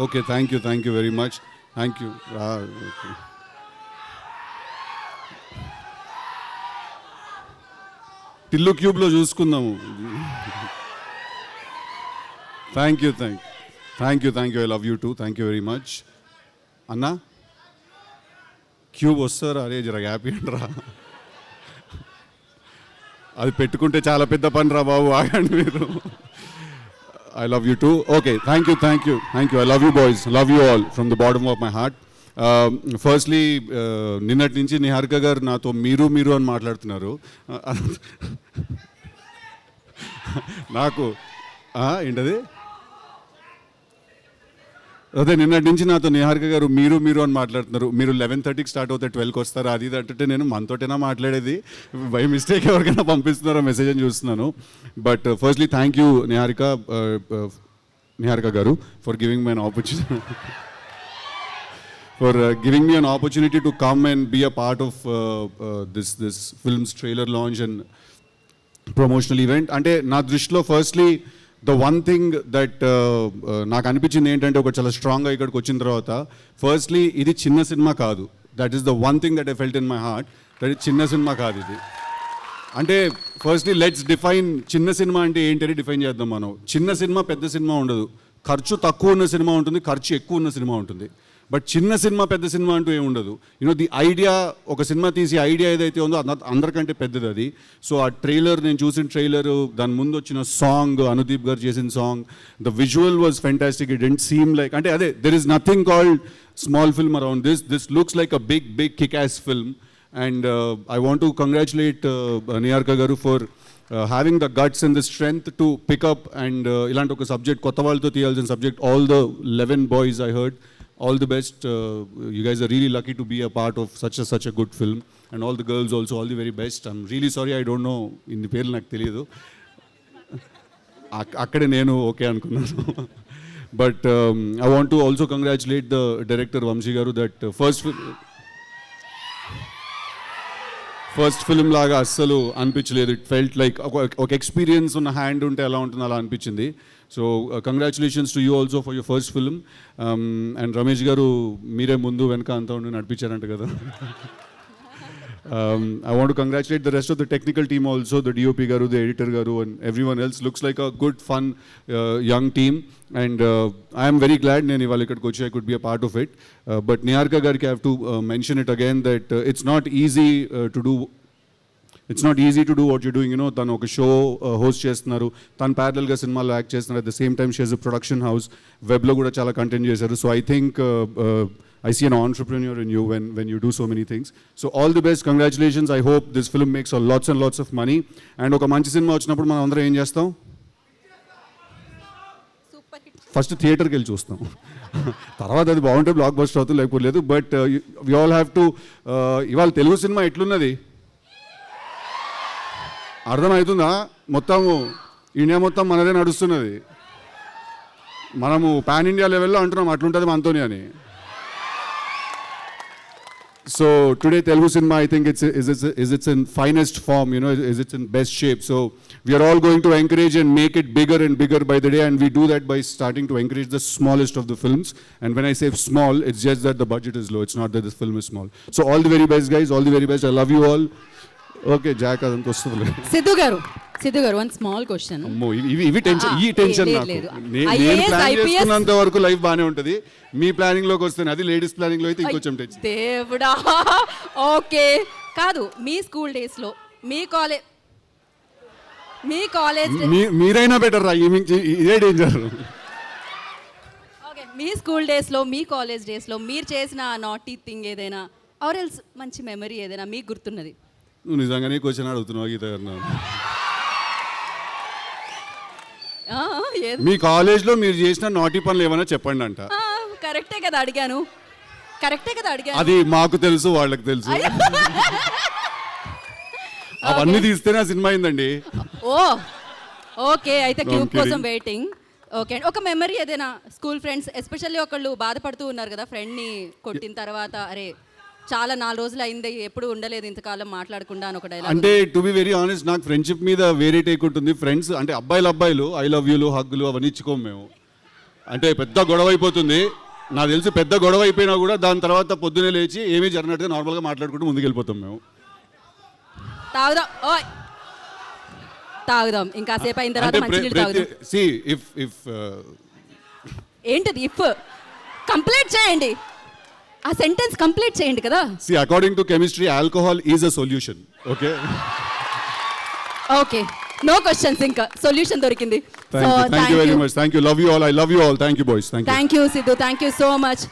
Okay, thank you very much. Thank you. Tillu క్యూబ్లో చూసుకుందాము. Thank you. I love you too. Thank you very much. అన్నా cube వస్తారా? అరే జర హ్యాపీ అంటరా, అది పెట్టుకుంటే చాలా పెద్ద పని రా బాబు, ఆగండి మీరు. I love you two. Okay, thank you. I love you boys, love you all from the bottom of my heart. Firstly నిన్నటి నుంచి నిహారిక గారు నాతో మీరు అని మాట్లాడుతున్నారు. నాకు ఏంటది అదే నిన్నటి నుంచి నాతో నిహారిక గారు మీరు అని మాట్లాడుతున్నారు. మీరు 11:30కి స్టార్ట్ అవుతే 12కి వస్తారా అది అంటే నేను మనతోటైనా మాట్లాడేది, బై మిస్టేక్ ఎవరికైనా పంపిస్తున్నారో మెసేజ్ అని చూస్తున్నాను. But firstly thank you Niharika గారు for giving me an opportunity to come and be a part of this film's trailer launch and promotional event. అంటే నా దృష్టిలో firstly the one thing that నాకు అనిపించింది ఏంటంటే, ఒక చాలా స్ట్రాంగ్గా ఇక్కడికి వచ్చిన తర్వాత ఫస్ట్లీ ఇది చిన్న సినిమా కాదు. That is the one thing that I felt in my heart, that ఇది చిన్న సినిమా కాదు ఇది. అంటే ఫస్ట్లీ లెట్స్ డిఫైన్ చిన్న సినిమా అంటే ఏంటని డిఫైన్ చేద్దాం మనం. చిన్న సినిమా పెద్ద సినిమా ఉండదు, ఖర్చు తక్కువ ఉన్న సినిమా ఉంటుంది, ఖర్చు ఎక్కువ ఉన్న సినిమా ఉంటుంది. బట్ చిన్న సినిమా పెద్ద సినిమా అంటూ ఏమి ఉండదు. యూనో ది ఐడియా, ఒక సినిమా తీసి ఐడియా ఏదైతే ఉందో అందరికంటే పెద్దది అది. సో ఆ ట్రైలర్, నేను చూసిన ట్రైలరు, దాని ముందు వచ్చిన సాంగ్, అనుదీప్ గారు చేసిన song, the visual was fantastic. It didn't seem like, అంటే అదే, there is nothing called small film around this looks like a big kick as film. And I want to congratulate Niharika గారు for having the guts and the strength to pick up and ఇలాంటి ఒక subject, కొత్త వాళ్ళతో తీయాల్సిన subject. All the 11 boys I heard, all the best. You guys are really lucky to be a part of such a good film, and all the girls also, all the very best. I'm really sorry I don't know in the పేర్లు నాకు తెలియదు, అక్కడే నేను okay అనుకున్నాను. But I want to also congratulate the director Vamshi garu, that first film లాగా అస్సలు అనిపించలేదు. It felt like ఒక ఎక్స్పీరియన్స్ ఉన్న హ్యాండ్ ఉంటే ఎలా ఉంటుందో అలా అనిపించింది. So congratulations to you also for your first film. And Ramesh garu మీరే ముందు వెనక అంతా ఉండి నడిపించారంట కదా. I want to congratulate the rest of the technical team also, the DOP garu, the editor garu, and everyone else. Looks like a good, fun, young team. And I am very glad నేను ఇవాళ ఇక్కడికి వచ్చి I could be a part of it. But Niharika gariki I have to mention it again that it's not easy to do. It's not easy to do what you're doing. You know, తను ఒక show host చేస్తున్నారు, తను ప్యారలల్గా సినిమాలో act చేస్తున్నారు. At the same time she has a production house, వెబ్లో కూడా చాలా కంటెంట్ చేశారు. So I think I see an entrepreneur in you when you do so many things. So all the best, congratulations. I hope this film makes lots and lots of money. And ఒక మంచి cinema వచ్చినప్పుడు మనం అందరం ఏం చేస్తాం? First థియేటర్కి వెళ్ళి చూస్తాం, తర్వాత అది బాగుంటే బ్లాక్ బస్టర్ అవుతుంది, లేకపోతే లేదు. But we all have to, ఇవాళ తెలుగు సినిమా ఎట్లున్నది అర్థమవుతుందా? మొత్తము ఇండియా మొత్తం మనదే నడుస్తున్నది. మనము పాన్ ఇండియా లెవెల్లో అంటున్నాం అట్లుంటుంది మనతోని అని. So today Telugu cinema, I think it's in finest form, you know, it's in best shape. So we are all going to encourage and make it bigger and bigger by the day, and we do that by starting to encourage the smallest of the films. And when I say small, it's just that the budget is low, it's not that this film is small. So all the very best guys, all the very best. I love you all. Okay, Jack adanto వస్తుంది. సిద్ధు గారు one small question. అమ్మో, ఇవి tension, ఈ tension నాకు. నేను plan చేసుకున్నంత వరకు life బాగానే ఉంటుంది, మీ ప్లానింగ్ లోకి వస్తాను అది లేడీస్ ప్లానింగ్ లో అయితే ఇంకొంచెం టెన్షన్. దేవుడా. ఓకే, కాదు, మీ స్కూల్ డేస్ లో, మీ కాలేజ్ మీరైనా బెటర్ రా, ఇదే డేంజర్. ఓకే, మీ స్కూల్ డేస్ లో, మీ కాలేజ్ డేస్ లో మీరు చేసిన నాటీ థింగ్ ఏదైనా, ఆర్ ఎల్స్ మంచి మెమరీ ఏదైనా మీకు గుర్తున్నది? నువ్వు నిజంగానే క్వశ్చన్ అడుగుతున్నావు గీత గారు. మీ కాలేజ్లో మీరు చేసిన నాటి పనులు ఏమైనా చెప్పండి అంట. కరెక్టే కదా అడిగాను. అది మాకు తెలుసు, వాళ్ళకి తెలుసు. అవన్నీ తీస్తేనే ఆ సినిమా అయిందండి. ఓకే, అయితే క్యూబ్ కోసం వెయిటింగ్. ఓకే, ఒక మెమరీ ఏదైనా స్కూల్ ఫ్రెండ్స్, ఎస్పెషల్లీ ఒకళ్ళు బాధపడుతూ ఉన్నారు కదా ఫ్రెండ్ని కొట్టిన తర్వాత, అరే చాలా 4 రోజులు అయింది, ఎప్పుడు ఉండలేదు ఇంతకాలం మాట్లాడకుండా అని ఒక డైలాగ్. అంటే టు బి వెరీ ఆనెస్ట్, నాకు ఫ్రెండ్షిప్ మీద వేరే టేక్ ఉంటుంది. ఫ్రెండ్స్ అంటే అబ్బాయిలు ఐ లవ్ యూలు, హగ్గులు అవన్నీ ఇచ్చుకోము మేము. అంటే పెద్ద గొడవ అయిపోతుంది. నాకు తెలిసి పెద్ద గొడవ అయిపోయినా కూడా దాని తర్వాత పొద్దునే లేచి ఏమీ జరిగినట్టుగా నార్మల్గా మాట్లాడుకుంటూ ముందుకెళ్ళిపోతాం మేము. తాగుదాం ఓయ్ తాగుదాం ఇంకాసేపు అయిన తర్వాత మంచినీళ్ళు తాగుదాం. సి ఇఫ్ ఏంటిది ఇఫ్ కంప్లీట్ చేయండి, ఆ సెంటెన్స్ కంప్లీట్ చేయండి కదా. See according to chemistry alcohol is a solution. Okay okay no questions, ఇంకా సొల్యూషన్ దొరికింది. Thank you very much. Thank you. Love you all. I love you all. Thank you boys. Thank you Siddhu, thank you so much.